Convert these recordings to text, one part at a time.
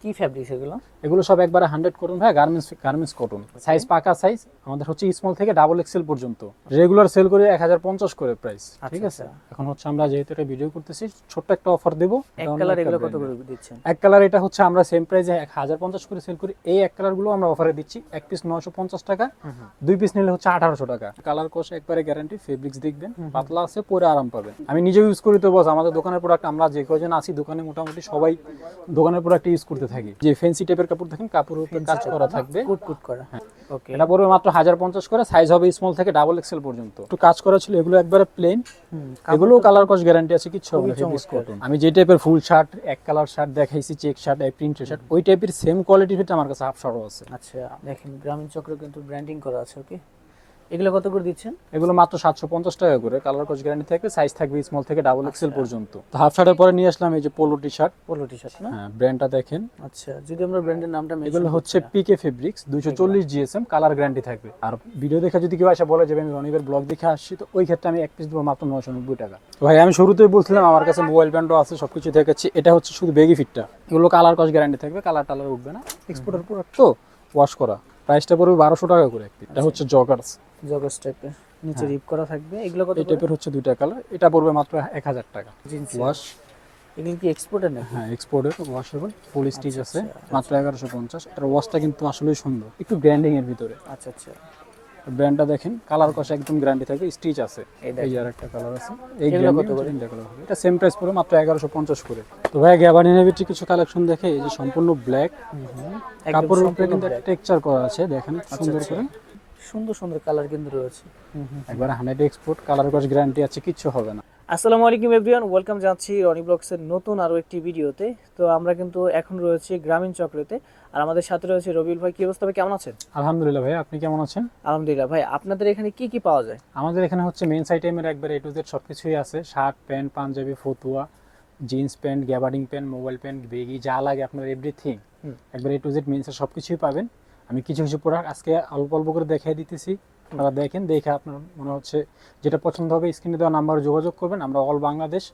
কি ফ্যাব্রিক্স এগুলো? এগুলো সব একবারে 100 কটন ভাই, গার্মেন্টস কটন। সাইজ পাকা সাইজ আমাদের হচ্ছে স্মল থেকে ডাবল এক্সেল পর্যন্ত। রেগুলার সেল করে 1050 করে প্রাইস, ঠিক আছে। এখন হচ্ছে আমরা যেহেতু এটা ভিডিও করতেছি, ছোট্ট একটা অফার দেব। এক কালার এগুলো কত করে দিচ্ছেন? এক কালার এটা হচ্ছে আমরা সেম প্রাইসে 1050 করে সেল করি। এই এক কালার গুলো আমরা অফারে দিচ্ছি এক পিস 950 টাকা, দুই পিস নিলে হচ্ছে 1800 টাকা। কালার কোর্স একবারে গ্যারান্টি, ফেব্রিক্স দেখবেন পাতলা আছে, পরে আরাম পাবেন। আমি নিজে ইউজ করি তো বস, আমাদের দোকানের প্রোডাক্ট আমরা যে কয়জন আছি দোকানে মোটামুটি সবাই দোকানের প্রোডাক্ট ইউজ করতে থাকি। যে ফ্যান্সি টাইপের কাপড় দেখেন, কাপড়ের উপর কাজ করা থাকবে, কুট করা। ওকে, এটা পড়বে মাত্র 1050 করে। সাইজ হবে স্মল থেকে ডাবল এক্সেল পর্যন্ত। একটু কাজ করা ছিল, এগুলো একবারে প্লেন। এগুলো কালার কোর্স গ্যারান্টি আছে, কিছু হবে না। Fabrics cotton. আমি যে টাইপের ফুল শার্ট, এক কালার শার্ট দেখাইছি, চেক শার্ট, প্রিন্টের শার্ট, ওই টাইপের সেম কোয়ালিটির ভিতরে আমার কাছে হাফ শার্টও আছে। আচ্ছা, দেখেন গ্রামীণ চক্র কিন্তু ব্র্যান্ডিং করা আছে। ওকে, এগুলো কত করে দিচ্ছেন? এগুলো মাত্র 750 টাকা করে। কালার কোর্স গ্যারান্টি থাকবে, সাইজ থাকবে স্মল থেকে ডাবল এক্সেল পর্যন্ত। তো হাফ শার্টের পরে নিয়ে আসলাম এই যে polo T shirt. Polo T shirt না? হ্যাঁ, ব্র্যান্ডটা দেখেন। আচ্ছা, যদি আমরা ব্র্যান্ডের নামটা এগুলো হচ্ছে পিকে ফেব্রিক্স, 240 জিএসএম, কালার গ্যারান্টি থাকবে। আর ভিডিও দেখে যদি কেউ এসে বলে যে আমি রনিবের ব্লগ দেখে আসছি, তো ওই ক্ষেত্রে আমি এক পিস দেবো মাত্র 990 টাকা। ভাই আমি শুরুতেই বলছিলাম আমার কাছে মোবাইল ব্যান্ডও আছে, সবকিছু দেখাচ্ছি। এটা হচ্ছে শুধু বেগি ফিটটা। এগুলো কালার কোর্স গ্যারান্টি থাকবে, কালার টালার উঠবে না। এক্সপোর্টের প্রোডাক্ট তো, ওয়াশ করা। প্রাইসটা পড়বে 1200 টাকা করে এক পিস। এটা হচ্ছে জগার্স টাইপের, নিচে রিপ করা থাকবে। এগুলো কত? এই টাইপের হচ্ছে দুইটা কালার। এটা পড়বে মাত্র 1000 টাকা। জিন্স ওয়াশ, এগুলো কি এক্সপোর্টের নাকি? হ্যাঁ এক্সপোর্টের, ওয়াশেবল, ফুল স্টিচ আছে, মাত্র 1150। এটার ওয়াশটা কিন্তু আসলেই সুন্দর, একটু ব্র্যান্ডিং এর ভিতরে। আচ্ছা আচ্ছা, ব্র্যান্ডটা দেখেন, কালার কষা একদম গ্যারান্টি থাকবে, স্টিচ আছে। এই আর একটা কালার আছে, এই এগুলো কত করে? তিনটা কালার হবে। এটা সেম প্রাইস পড়বে মাত্র 1150 করে। তো ভাই গ্যাবার্ডিনের ভিতরে কিছু কালেকশন দেখে, এই যে সম্পূর্ণ ব্ল্যাক, কাপড়ের উপরে কিন্তু একটা টেক্সচার করা আছে, দেখেন সুন্দর করে। সুন্দর সুন্দর কালার কিন্তু রয়েছে। একবার 100 এক্সপোর্ট, কালার কস গ্যারান্টি আছে, কিচ্ছু হবে না। আসসালামু আলাইকুম এভরিওয়ান, ওয়েলকাম জানাচ্ছি রনি ব্লগসের নতুন আরও একটি ভিডিওতে। তো আমরা কিন্তু এখন রয়েছি গ্রামীণ চক্রতে, আর আমাদের সাথে রয়েছে রবিউল ভাই। কি অবস্থা ভাই, কেমন আছেন? আলহামদুলিল্লাহ ভাই, আপনি কেমন আছেন? আলহামদুলিল্লাহ। ভাই আপনাদের এখানে কি কি পাওয়া যায়? আমাদের এখানে হচ্ছে মেন্স আইটেমের একবার এ টু জেড সবকিছুই আছে। শার্ট, প্যান্ট, পাঞ্জাবি, ফতুয়া, jeans pant, gabardine pant, mobile pant, baggy, যা লাগে আপনার এভরিথিং একবার এ টু জেড মেন্সের সবকিছুই পাবেন। আমি কিছু কিছু প্রোডাক্ট আজকে অল্প অল্প করে দেখিয়ে দিতেছি, আপনারা দেখেন। দেখে আপনার মনে হচ্ছে যেটা পছন্দ হবে স্ক্রিনে দেওয়া নাম্বারে যোগাযোগ করবেন। আমরা অল বাংলাদেশ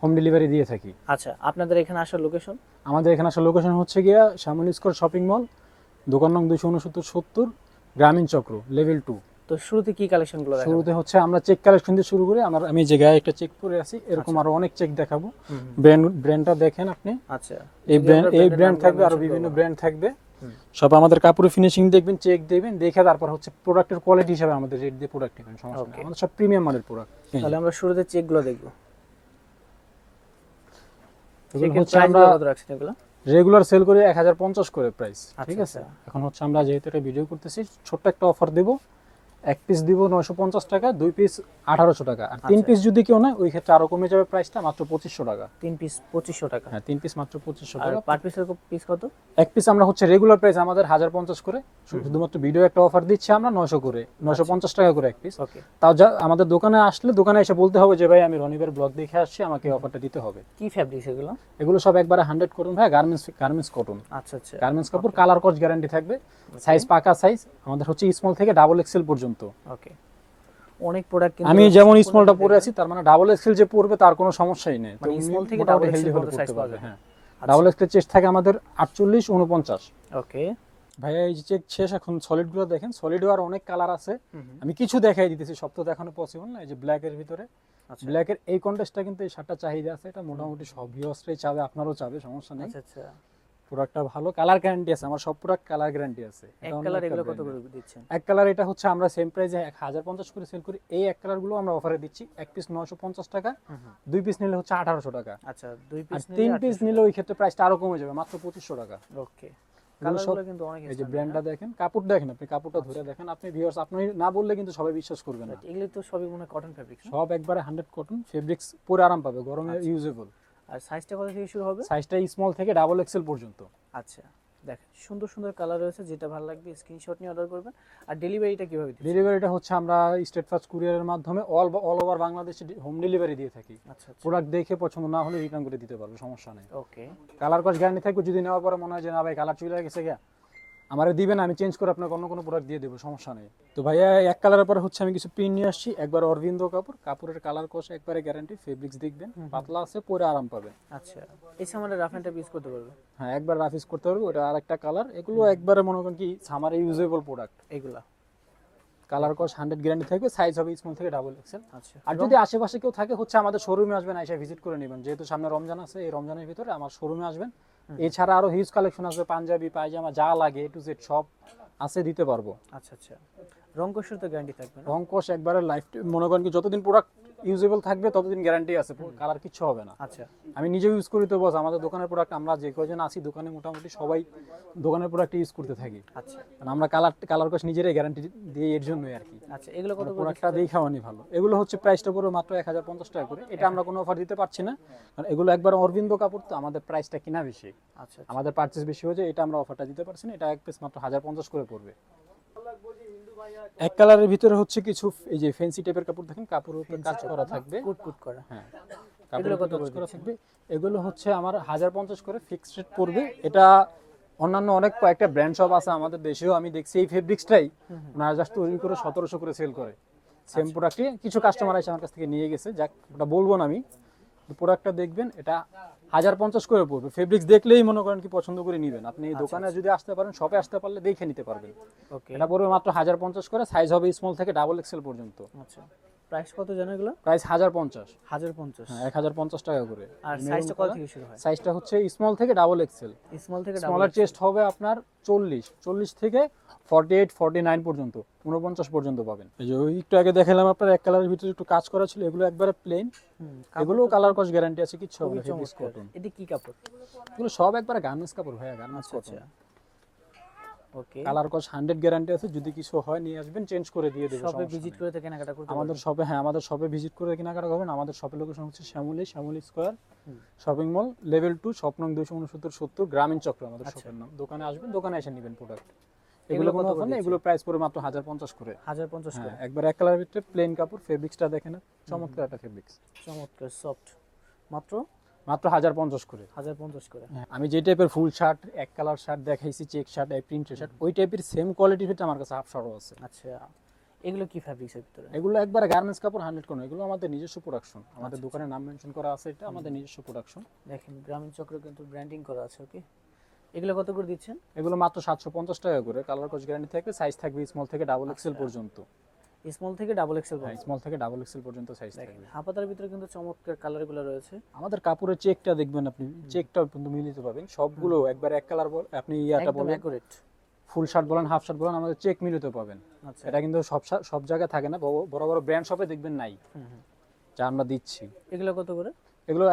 হোম ডেলিভারি দিয়ে থাকি। আচ্ছা, আপনাদের এখানে আসার লোকেশন? আমাদের এখানে আসার লোকেশন হচ্ছে গিয়া শ্যামলী স্কোয়ার শপিং মল, দোকান নং 269-70, গ্রামীণ চক্র, লেভেল 2। তো শুরুতে কি কালেকশনগুলো দেখাবো? শুরুতে হচ্ছে আমরা চেক কালেকশন দিয়ে শুরু করি। আমি যে গায়ে একটা চেক পরে আছি, এরকম আরো অনেক চেক দেখাবো। ব্র্যান্ডটা দেখেন আপনি। আচ্ছা, এই ব্র্যান্ড থাকবে, আরো বিভিন্ন ব্র্যান্ড থাকবে। সব আমাদের কাপড়ের ফিনিশিং দেখবেন, চেক দেখবেন, দেখে তারপর হচ্ছে প্রোডাক্টের কোয়ালিটি হিসাবে আমাদের রেট দিয়ে প্রোডাক্ট নেবেন, সমস্যা নেই। আমাদের সব প্রিমিয়াম মানের প্রোডাক্ট। তাহলে আমরা শুরুতে চেকগুলো দেখবো। এগুলো হচ্ছে আমরা কত রাখছেন এগুলো? রেগুলার সেল করি 1050 করে প্রাইস, ঠিক আছে। এখন হচ্ছে আমরা যেহেতু এটা ভিডিও করতেছি, ছোট্ট একটা অফার দেব। এক পিস দিব 950 টাকা, দুই পিস 1800 টাকা। আর তিন পিস যদি কেউ নেয় ওই ক্ষেত্রে আরো কমে যাবে প্রাইসটা, মাত্র 2500 টাকা। তিন পিস 2500 টাকা? হ্যাঁ, তিন পিস মাত্র 2500 আর টাকা। পার পিসের পিস কত? এক পিস আমরা হচ্ছে রেগুলার প্রাইস আমাদের 1050 করে, শুধুমাত্র ভিডিও একটা অফার দিচ্ছি আমরা 900 করে, 950 টাকা করে এক পিস। ওকে, তাও যা আমাদের দোকানে আসলে দোকানে এসে বলতে হবে যে ভাই আমি রনিবের ব্লগ দেখে আসছি, আমাকে অফারটা দিতে হবে। কি ফ্যাব্রিক্স এগুলো? এগুলো সব একবারে 100 কটন ভাই, গার্মেন্টস কটন। আচ্ছা আচ্ছা, গার্মেন্টস কাপড়, কালার কোর্স গ্যারান্টি থাকবে। সাইজ পাকা সাইজ আমাদের হচ্ছে স্মল থেকে ডাবল এক্সেল পর্যন্ত। ওকে, অনেক প্রোডাক্ট কিন্তু আমি যেমন স্মলটা পরে আছি, তার মানে ডাবল এক্সেল যে পরবে তার কোনো সমস্যাই নেই। মানে স্মল থেকে ডাবল এক্সেল পর্যন্ত সাইজ পাওয়া যায়। হ্যাঁ, ডাবল এক্সেল চেস্ট থাকে আমাদের 48-49। ওকে ভাইয়া এই যে চেক শেষ, এখন সলিড গুলো দেখেন। সলিড আর অনেক কালার আছে, আমি কিছু দেখাই দিতেছি, সব তো দেখানো পসিবল না। এই যে ব্ল্যাক এর ভিতরে, ব্ল্যাক এর এই কন্ট্রাস্টটা কিন্তু এই শার্টটা চাহিদা আছে, এটা মোটামুটি সব ভিউয়ার্সরাই চাবে, আপনারাও চাবে, সমস্যা নেই। আচ্ছা আচ্ছা, প্রোডাক্টটা ভালো, কালার গ্যারান্টি আছে, আমার সব প্রোডাক্ট কালার গ্যারান্টি আছে। এক কালার এগুলো কত করে দিচ্ছেন? এক কালার এটা হচ্ছে আমরা সেম প্রাইসে 1050 করে সেল করি। এই এক কালার গুলো আমরা অফারে দিচ্ছি এক পিস 950 টাকা, দুই পিস নিলে হচ্ছে 1800 টাকা। আচ্ছা, দুই আর পিস তিন পিস নিলে ওই ক্ষেত্রে প্রাইসটা আরো কমে যাবে, মাত্র 2500 টাকা। ওকে, কালারগুলো কিন্তু অনেক। এই যে ব্র্যান্ডটা দেখেন, কাপড় দেখেন, আপনি কাপড়টা ধরে দেখেন, আপনি ভিউয়ার্স আপনি না বললে কিন্তু সবাই বিশ্বাস করবে না। এগুলো তো সবই মনে হয় কটন ফ্যাব্রিক, সব একবারে 100 কটন ফেব্রিক্স, পরে আরাম পাবে, গরমে ইউজেবল। আর সাইজটা কত থেকে শুরু হবে? সাইজটা স্মল থেকে ডাবল এক্সেল পর্যন্ত। আচ্ছা, দেখেন সুন্দর সুন্দর কালার রয়েছে, যেটা ভালো লাগবে স্ক্রিনশট নিয়ে অর্ডার করবেন। আর ডেলিভারিটা কিভাবে দিচ্ছেন? ডেলিভারিটা হচ্ছে আমরা স্টেট ফাস্ট কুরিয়ারের মাধ্যমে অল ওভার বাংলাদেশে হোম ডেলিভারি দিয়ে থাকি। আচ্ছা, প্রোডাক্ট দেখে পছন্দ না হলে রিটার্ন করে দিতে পারবে, সমস্যা নেই। ওকে, কালার কস গ্যারান্টি থাকবে, যদি নেওয়ার পরে মনে হয় যে না ভাই কালার চলে গেছে গিয়া, আমারে দিবেন, আমি চেঞ্জ করে আপনাকে অন্য কোনো প্রোডাক্ট দিয়ে দেবো, সমস্যা নেই। তো ভাইয়া এক কালারের পরে হচ্ছে আমি কিছু প্রিন্ট নিয়ে আসছি, একবার অরবিন্দ কাপড়, কাপড়ের কালার কষা একবারে গ্যারান্টি, ফেব্রিক্স দেখবেন পাতলা আছে, পরে আরাম পাবেন। আচ্ছা, এই সামারে রাফ অ্যান্ড টাফ ইউজ করতে পারবে হ্যাঁ, একবার রাফ ইউজ করতে পারবে, ওটা আরেকটা কালার। এগুলো একবারে মনে করেন কি সামারে ইউজেবল প্রোডাক্ট। এগুলা কালার কস 100 গ্যারান্টি থাকবে, সাইজ হবে স্মল থেকে ডাবল এক্সেল। আচ্ছা, আর যদি আশেপাশে কেউ থাকে হচ্ছে আমাদের শোরুমে আসবেন, এসে ভিজিট করে নেবেন, যেহেতু সামনে রমজান আছে, এই রমজানের ভিতরে আমার শোরুমে আসবেন। এছাড়া আরো হিউজ কালেকশন আসবে, পাঞ্জাবি পায়জামা যা লাগে A to Z সব আছে, দিতে পারবো। আচ্ছা আচ্ছা, রং কোষের তো গ্যারান্টি থাকবে না? রং কস একবারে লাইফ, মনে করেন কি যতদিন প্রোডাক্ট ইউজেবল থাকবে ততদিন গ্যারান্টি আছে, কালার কিচ্ছু হবে না। আচ্ছা, আমি নিজে ইউজ করি তো বস, আমাদের দোকানের প্রোডাক্ট আমরা যে কয়জন আছি দোকানে মোটামুটি সবাই দোকানের প্রোডাক্ট ইউজ করতে থাকি। আচ্ছা কারণ আমরা কালার কস নিজেরাই গ্যারান্টি দিই, এর জন্যই আর কি। আচ্ছা, এগুলো কত করে প্রোডাক্টটা দিয়ে খাওয়ানি ভালো। এগুলো হচ্ছে প্রাইসটা পুরো মাত্র 1050 টাকা করে। এটা আমরা কোনো অফার দিতে পারছি না, কারণ এগুলো একবার অরবিন্দ কাপড়, তো আমাদের প্রাইসটা কিনা বেশি, আচ্ছা আমাদের পারচেজ বেশি হয়ে যায়, এটা আমরা অফারটা দিতে পারছি না। এটা এক পিস মাত্র 1050 করে পড়বে। এক কালারের ভিতরে হচ্ছে কিছু এই যে ফ্যান্সি টাইপের কাপড়, দেখেন কাপড়ের উপর কাজ করা থাকবে, কুট করা। হ্যাঁ এগুলো কাপড়ের কত উপর কাজ করে করা থাকবে। এগুলো হচ্ছে আমার 1050 করে ফিক্সড রেট পড়বে। এটা অন্যান্য অনেক কয়েকটা ব্র্যান্ড শপ আছে আমাদের দেশেও, আমি দেখছি এই ফেব্রিক্সটাই ওনারা জাস্ট তৈরি করে 1700 করে সেল করে। সেম প্রোডাক্টে কিছু কাস্টমার এসে আমার কাছ থেকে নিয়ে গেছে, যাক ওটা বলবো না আমি। প্রোডাক্টটা দেখবেন, এটা 1050 করে পড়বে। ফেব্রিক্স দেখলেই মনে করেন কি পছন্দ করে নেবেন। আপনি এই দোকানে যদি আসতে পারেন, শপে আসতে পারলে দেখে নিতে পারবেন। ওকে, এটা পড়বে মাত্র 1050 করে, সাইজ হবে স্মল থেকে ডাবল এক্সেল পর্যন্ত। আচ্ছা, প্রাইস কত জানো এগুলো? প্রাইস 1050, 1050। হ্যাঁ 1050 টাকা করে। আর সাইজটা কত থেকে শুরু হয়? সাইজটা হচ্ছে স্মল থেকে ডাবল এক্সেল। স্মল থেকে ডাবল? স্মলার চেস্ট হবে আপনার 40 থেকে 48 49 পর্যন্ত, 49 পর্যন্ত পাবেন। এই যে ওই একটু আগে দেখালাম আপনার এক কালারের ভিতরে একটু কাজ করা ছিল, এগুলো একবারে প্লেন। এগুলো কালার কস গ্যারান্টি আছে, কিছু হবে না। ফেব্রিক্স কটন, এটা কি কাপড়? এগুলো সব একবারে গার্মেন্টস কাপড় ভাইয়া, গার্মেন্টস কটন। ওকে, কালার কস 100 গ্যারান্টি আছে, যদি কিছু হয় নিয়ে আসবেন, চেঞ্জ করে দিয়ে দেব। শপে ভিজিট করে তো কেনাকাটা করতে আমাদের শপে, হ্যাঁ আমাদের শপে ভিজিট করে কেনাকাটা করবেন। আমাদের শপের লোকেশন হচ্ছে Shyamoli square shopping mall, level 2, shop নং 269-70, গ্রামীণ চক্র আমাদের শপের নাম। দোকানে আসবেন, দোকানে এসে নেবেন প্রোডাক্ট। এগুলো কোনো অফার নেই, এগুলো প্রাইস পড়ে মাত্র 1050 করে। 1050 করে? হ্যাঁ, একবার এক কালারের ভিতরে প্লেন কাপড়, ফেব্রিক্সটা দেখেন, চমৎকার একটা ফেব্রিক্স, চমৎকার সফট। মাত্র 1050 করে। 1050 করে? আমি যে টাইপের ফুল শার্ট, এক কালার শার্ট দেখাইছি, চেক শার্ট, প্রিন্টের শার্ট, ওই টাইপের সেম কোয়ালিটির ভিতরে আমার কাছে হাফ শার্টও আছে। আচ্ছা, এগুলো কি ফ্যাব্রিক্সের ভিতরে? এগুলো একবার গার্মেন্টস কাপড় 100 কোনো, এগুলো আমাদের নিজস্ব প্রোডাকশন, আমাদের দোকানের নাম মেনশন করা আছে, এটা আমাদের নিজস্ব প্রোডাকশন। দেখেন গ্রামীণ চক্র কিন্তু ব্র্যান্ডিং করা আছে। ওকে, এগুলো কত করে দিচ্ছেন? এগুলো মাত্র 750 টাকা করে। কালার কোচ গ্যারান্টি থাকবে, সাইজ থাকবে স্মল থেকে ডাবল এক্সেল পর্যন্ত। স্মল থেকে ডাবল এক্সেল? হ্যাঁ, স্মল থেকে ডাবল এক্সেল পর্যন্ত সাইজ থাকবে। হাপাতার ভিতরে কিন্তু চমৎকার কালারগুলো রয়েছে। আমাদের কাপড়ের চেকটা দেখবেন আপনি, চেকটা কিন্তু মিলিত পাবেন সবগুলো, একবার এক কালার আপনি ইয়াটা একদম বলেন, অ্যাকুরেট। ফুল শার্ট বলেন, হাফ শার্ট বলেন, আমাদের চেক মিলিত পাবেন। আচ্ছা, এটা কিন্তু সব জায়গায় থাকে না, বড় বড় ব্র্যান্ড শপে দেখবেন নাই, যা আমরা দিচ্ছি। এগুলো কত করে? এগুলো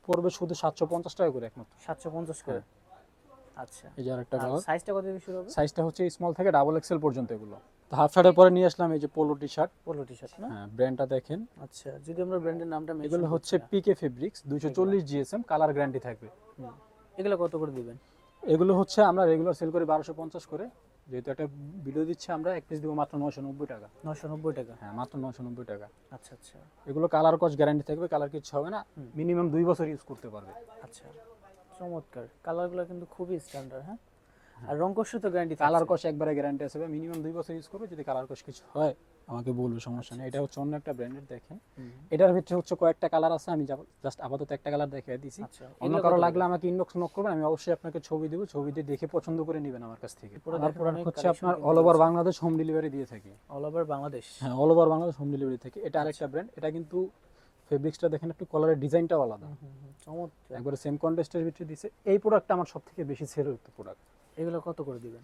পড়বে শুধু 750 টাকা করে একমাত্র। 750 করে? আচ্ছা, এই যে আরেকটা কালার। সাইজটা কত থেকে শুরু হবে? সাইজটা হচ্ছে স্মল থেকে ডাবল এক্সেল পর্যন্ত। এগুলো তো হাফ শার্টের পরে নিয়ে আসলাম এই যে polo T shirt. Polo T shirt না? হ্যাঁ, ব্র্যান্ডটা দেখেন। আচ্ছা, যদি আমরা ব্র্যান্ডের নামটা মেনশন এগুলো হচ্ছে পিকে ফেব্রিক্স, 240 জিএসএম, কালার গ্যারান্টি থাকবে। এগুলো কত করে দিবেন? এগুলো হচ্ছে আমরা রেগুলার সেল করি 1250 করে, যেহেতু একটা ভিডিও দিচ্ছি আমরা, এক পিস দিব মাত্র 990 টাকা। 990 টাকা? হ্যাঁ, মাত্র 990 টাকা। আচ্ছা আচ্ছা, এগুলো কালার কস গ্যারান্টি থাকবে, কালার কিছু হবে না, মিনিমাম 2 বছর ইউজ করতে পারবে। আচ্ছা, চমৎকার। কালারগুলো কিন্তু খুবই স্ট্যান্ডার্ড। হ্যাঁ, আর রং কোষে তো গ্যারান্টি? কালার কস একবারে গ্যারান্টি আছে, মিনিমাম 2 বছর ইউজ করবে। যদি কালার কস কিছু হয় আমাকে বলবে, সমস্যা নেই। এটা হচ্ছে অন্য একটা ব্র্যান্ডের, দেখেন এটার ভিতরে হচ্ছে কয়েকটা কালার আছে, আমি জাস্ট আপাতত একটা কালার দেখিয়ে দিছি। আচ্ছা, অন্য কারো লাগলে আমাকে ইনবক্স নক করবেন, আমি অবশ্যই আপনাকে ছবি দেব, ছবি দিয়ে দেখে পছন্দ করে নেবেন আমার কাছ থেকে। প্রোডাক্ট হচ্ছে আপনার all over Bangladesh home delivery দিয়ে থাকি। All over Bangladesh? হ্যাঁ, all over Bangladesh home delivery থেকে। এটা আরেকটা ব্র্যান্ড, এটা কিন্তু ফেব্রিক্সটা দেখেন একটু, কলারের ডিজাইনটাও আলাদা, চমৎকার। একবারে সেম কন্ট্রাস্টের ভিতরে দিছে। এই প্রোডাক্টটা আমার সবথেকে বেশি সেল হতো প্রোডাক্ট। এগুলো কত করে দিবেন?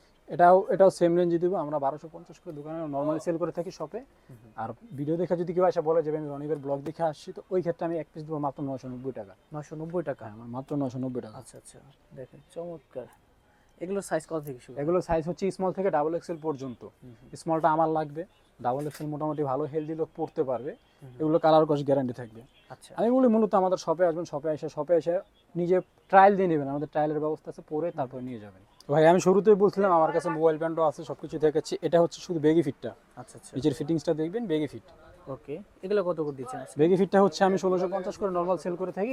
এটাও সেম রেঞ্জে দিব আমরা, 1250 করে দোকানে নরমালি সেল করে থাকি শপে। আর ভিডিও দেখে যদি কেউ এসে বলে যে আমি রনিবের ব্লগ দেখে আসছি, তো ওই ক্ষেত্রে আমি এক পিস দেবো মাত্র 990 টাকা। 990 টাকা? হ্যাঁ, মাত্র 990 টাকা। আচ্ছা আচ্ছা, দেখেন চমৎকার। এগুলো সাইজ কত থেকে শুরু? এগুলো সাইজ হচ্ছে স্মল থেকে ডাবল এক্সেল পর্যন্ত। স্মলটা আমার লাগবে, ডাবল এক্সেল মোটামুটি ভালো হেলদি লোক পড়তে পারবে। এগুলো কালার কস গ্যারান্টি থাকবে। আচ্ছা, আমি বলি মূলত আমাদের শপে আসবেন, শপে এসে নিজে ট্রায়াল দিয়ে নেবেন, আমাদের ট্রায়ালের ব্যবস্থা আছে, পরে তারপরে নিয়ে যাবেন। ভাই আমি শুরুতেই বলছিলাম আমার কাছে মোবাইল ব্যান্ডও আছে, সবকিছু দেখাচ্ছি। এটা হচ্ছে শুধু বেগি ফিটটা। আচ্ছা আচ্ছা, নিচের ফিটিংসটা দেখবেন, বেগি ফিট। ওকে, এগুলো কত করে দিচ্ছেন? বেগি ফিটটা হচ্ছে আমি 1650 করে নরমাল সেল করে থাকি,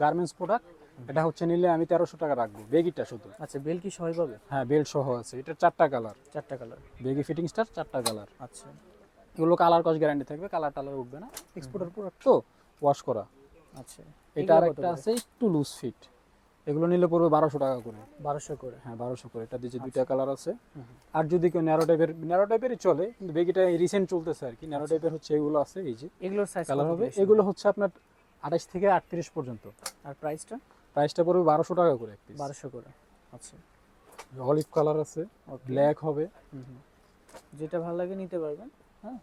গার্মেন্টস প্রোডাক্ট। এটা হচ্ছে নিলে আমি 1300 টাকা রাখবো, বেগিটা শুধু। আচ্ছা, বেল কি সবাই পাবে? হ্যাঁ, বেল্ট সহ আছে। এটা 4টা কালার, 4টা কালার। বেগি ফিটিংসটার 4টা কালার। আচ্ছা, এগুলো কালার কস গ্যারান্টি থাকবে, কালার টালার উঠবে না, এক্সপোর্টের প্রোডাক্ট তো, ওয়াশ করা। আচ্ছা, এটা আরেকটা আছে একটু লুজ ফিট, এগুলো নিলে পড়বে 1200 টাকা করে। 1200 করে? হ্যাঁ, 1200 করে। এটা দিচ্ছে 2টা কালার আছে। আর যদি কেউ ন্যারো টাইপেরই চলে, কিন্তু বেগিটা রিসেন্ট চলতেছে আর কি। ন্যারো টাইপের হচ্ছে এগুলো আছে, এই যে এগুলোর সাইজ কালার হবে। এগুলো হচ্ছে আপনার 28 থেকে 38 পর্যন্ত। আর প্রাইসটা? প্রাইসটা পড়বে 1200 টাকা করে এক পিস। 1200 করে। আচ্ছা, অলিভ কালার আছে, ব্ল্যাক হবে। যেটা ভালো লাগে নিতে পারবেন। হ্যাঁ,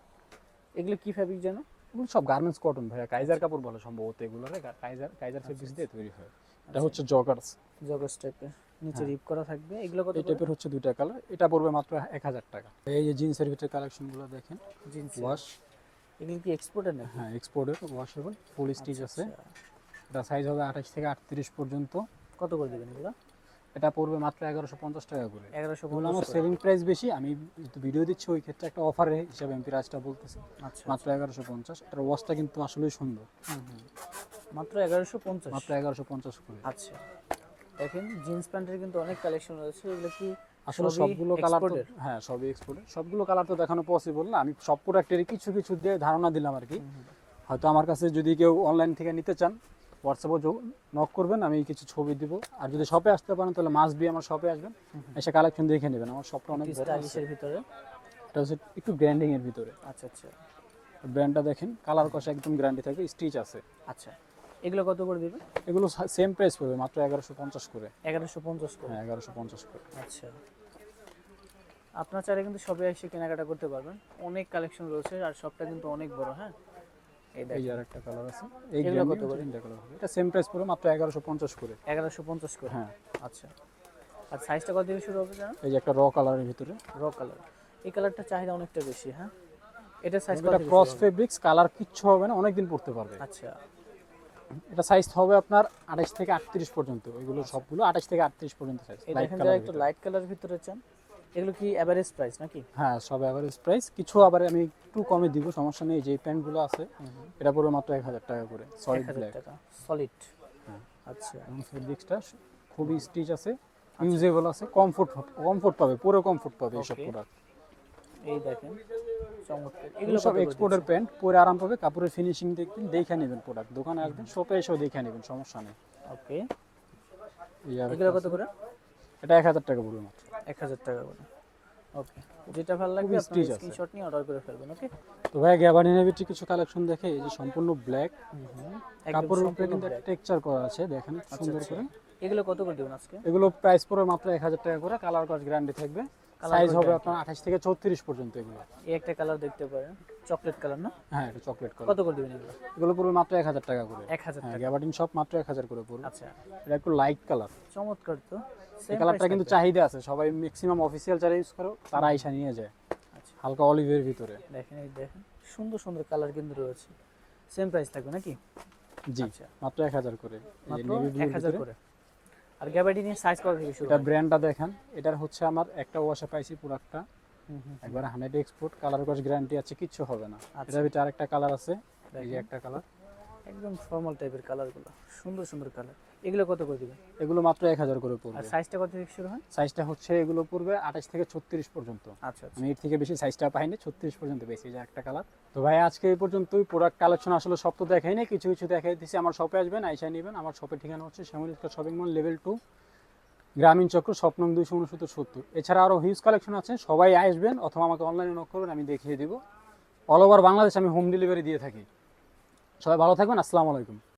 এগুলো কি ফ্যাব্রিক জানো? এগুলো সব গার্মেন্টস কটন ভাইয়া, কাইজার কাপড় বলে সম্ভবত এগুলো। কাইজার ফেব্রিক্স দিয়ে তৈরি হয়। এটা হচ্ছে জগার্স, জগার্স টাইপের, নিচে রিপ করা থাকবে। এগুলো কত? এই টাইপের হচ্ছে 2টা কালার। এটা পড়বে মাত্র 1000 টাকা। এই যে জিন্সের ভিতরে কালেকশনগুলো দেখেন, জিন্স ওয়াশ। এগুলো কি এক্সপোর্টের নাকি? হ্যাঁ, এক্সপোর্টের, ওয়াশেবল, ফুল স্টিচ আছে। এটা সাইজ হবে 28 থেকে 38 পর্যন্ত। কত করে দেবেন এগুলো? এটা পড়বে মাত্র 1150 টাকা করে। 1150। আমার সেলিং প্রাইস বেশি, আমি ভিডিও দিচ্ছি ওই ক্ষেত্রে একটা অফার হিসাবে আমি প্রাইসটা বলতেছি। আচ্ছা, মাত্র 1150। এটার ওয়াশটা কিন্তু আসলেই সুন্দর। মাত্র 1150? মাত্র 1150 করে। আচ্ছা, দেখেন জিন্স প্যান্টের কিন্তু অনেক কালেকশন রয়েছে। এগুলো কি আসলে সবগুলো কালার তো, হ্যাঁ সবই এক্সপোর্টের। সবগুলো কালার তো দেখানো পসিবল না, আমি সব প্রোডাক্টেরই কিছু কিছু দিয়ে ধারণা দিলাম আর কি। হয়তো আমার কাছে যদি কেউ অনলাইন থেকে নিতে চান, হোয়াটসঅ্যাপে নক করবেন, আমি কিছু ছবি দিব। আর যদি শপে আসতে পারেন তাহলে মাস্ট বি আমার শপে আসবেন, এসে কালেকশন দেখে নেবেন। আমার শপটা অনেক বড়। স্টাইলিশের ভিতরে এটা হচ্ছে একটু গ্র্যান্ডিং এর ভিতরে। আচ্ছা আচ্ছা, ব্র্যান্ডটা দেখেন, কালার কষা একদম গ্যারান্টি থাকবে, স্টিচ আছে। আচ্ছা, এগুলো কত করে দিবেন? এগুলো সেম প্রাইস পড়বে, মাত্র 1150 করে। 1150 করে? হ্যাঁ, 1150 করে। আচ্ছা, আপনার চাইলে কিন্তু সবে এসে কেনাকাটা করতে পারবেন। অনেক কালেকশন রয়েছে আর শপটা কিন্তু অনেক বড়। হ্যাঁ, এই এই দেখেন যে আরেকটা কালার আছে, এই এগুলো কত গ্র্যান্ডিং করে? তিনটা কালার হবে। এটা সেম প্রাইস পড়বে মাত্র 1150 করে। 1150 করে? হ্যাঁ। আচ্ছা, আর সাইজটা কত থেকে শুরু হবে জানো? এই যে একটা র কালারের ভিতরে, র কালার। এই কালারটা চাহিদা অনেকটা বেশি। হ্যাঁ, এটা সাইজ কত এটা থেকে ক্রস শুরু হবে? ফেব্রিক্স, কালার কিচ্ছু হবে না, অনেক দিন পড়তে পারবে। আচ্ছা, এটা সাইজ হবে আপনার 28 থেকে 38 পর্যন্ত। এগুলো সবগুলো 28 থেকে 38 পর্যন্ত সাইজ। এই লাইট দেখেন যারা কালার একটু লাইট কালারের ভিতরে চান, এগুলো কি এভারেজ প্রাইস নাকি? হ্যাঁ, সব এভারেজ প্রাইস। কিছু আবার আমি একটু কমে দিব, সমস্যা নেই। যে প্যান্টগুলো আছে এটা পড়বে মাত্র 1000 টাকা করে, সলিড 1000 ব্ল্যাক। টাকা সলিড? হ্যাঁ। আচ্ছা, এবং ফেব্রিক্সটা খুবই স্টিচ আছে, ইউজেবল আছে, কমফোর্ট পাবে, পুরো কমফোর্ট পাবে এইসব Okay. প্রোডাক্ট। এই দেখেন চমৎকার। এগুলো এগুলো সব কত করে এক্সপোর্টের দিচ্ছেন? প্যান্ট, পরে আরাম পাবে, কাপড়ের ফিনিশিং দেখবেন, দেখে নেবেন প্রোডাক্ট। দোকানে আসবেন, শপে এসেও দেখে নেবেন, সমস্যা নেই। ওকে, এই আর এগুলো কত করে? এটা 1000 টাকা পড়বে মাত্র। 1000 টাকা করে। ওকে, যেটা ভালো লাগবে খুবই আপনি stitch আছে। স্ক্রিনশট নিয়ে অর্ডার করে ফেলবেন। ওকে, তো ভাই গ্যাবার্ডিনের ভিতরে কিছু কালেকশন দেখে, এই যে সম্পূর্ণ ব্ল্যাক, একদম কাপড়ের উপরে সম্পূর্ণ কিন্তু black। টেক্সচার করা আছে, দেখেন সুন্দর আচ্ছা, করে। এগুলো কত করে দেবেন আজকে? এগুলো প্রাইস পড়বে মাত্র 1000 টাকা করে, কালার কস গ্যারান্টি থাকবে। Colour সাইজ code হবে guarantee। আপনার 28 থেকে 34 পর্যন্ত এগুলো। এই একটা কালার দেখতে পারেন, চকলেট কালার না? হ্যাঁ, এটা চকলেট কালার। কত করে দিবেন এগুলো? এগুলো পড়বে মাত্র 1000 টাকা করে। 1000 হ্যাঁ, টাকা। গ্যাবার্ডিন সব মাত্র 1000 করে পড়বে। আচ্ছা, এটা একটু লাইট কালার। চমৎকার তো। এই সেম কালারটা প্রাইস কিন্তু চাহিদা আছে, সবাই ম্যাক্সিমাম অফিসিয়াল যারা ইউজ করে তারা আইসা নিয়ে যায়। আচ্ছা, হালকা অলিভের ভিতরে। দেখেন এই দেখেন সুন্দর সুন্দর কালার কিন্তু রয়েছে। সেম প্রাইস থাকবে নাকি? জি, আচ্ছা, মাত্র 1000 করে। এই যে মাত্র নেভি ব্লুর 1000 ভিতরে। করে। আর গ্যাবার্ডিনের সাইজ কত থেকে শুরু এটা হয়? ব্র্যান্ডটা দেখেন, এটার হচ্ছে আমার একটা ওয়াশে পাইছি প্রোডাক্টটা, একবার 100 এক্সপোর্ট, কালার কস গ্যারান্টি আছে, কিচ্ছু হবে না। আচ্ছা। এটার ভিতরে আরেকটা কালার আছে, এই যে দেখেন। একটা কালার। একদম ফর্মাল টাইপের কালারগুলো, সুন্দর সুন্দর কালার। এগুলো কত করে দিবেন? এগুলো মাত্র 1000 করে আর পড়বে। সাইজটা কত থেকে শুরু হয়? সাইজটা হচ্ছে এগুলো পড়বে 28 থেকে 36 পর্যন্ত। আচ্ছা আচ্ছা, আমি এর থেকে বেশি সাইজটা পাইনি, 36 পর্যন্ত বেশি। যে একটা কালার। তো ভাই আজকে এই পর্যন্তই। প্রোডাক্ট কালেকশন আসলে সব তো দেখাই নাই, কিছু কিছু দেখাই দিচ্ছি। আমার শপে আসবেন, আইসা নেবেন। আমার শপের ঠিকানা হচ্ছে শ্যামলী শপিং মল, লেভেল 2, গ্রামীণ চক্র, শপ নং 26970। এছাড়া আরও হিউজ কালেকশন আছে, সবাই আসবেন অথবা আমাকে অনলাইনে নক করবেন, আমি দেখিয়ে দিব। অল ওভার বাংলাদেশ আমি হোম ডেলিভারি দিয়ে থাকি। সবাই ভালো থাকবেন, আসসালামু আলাইকুম।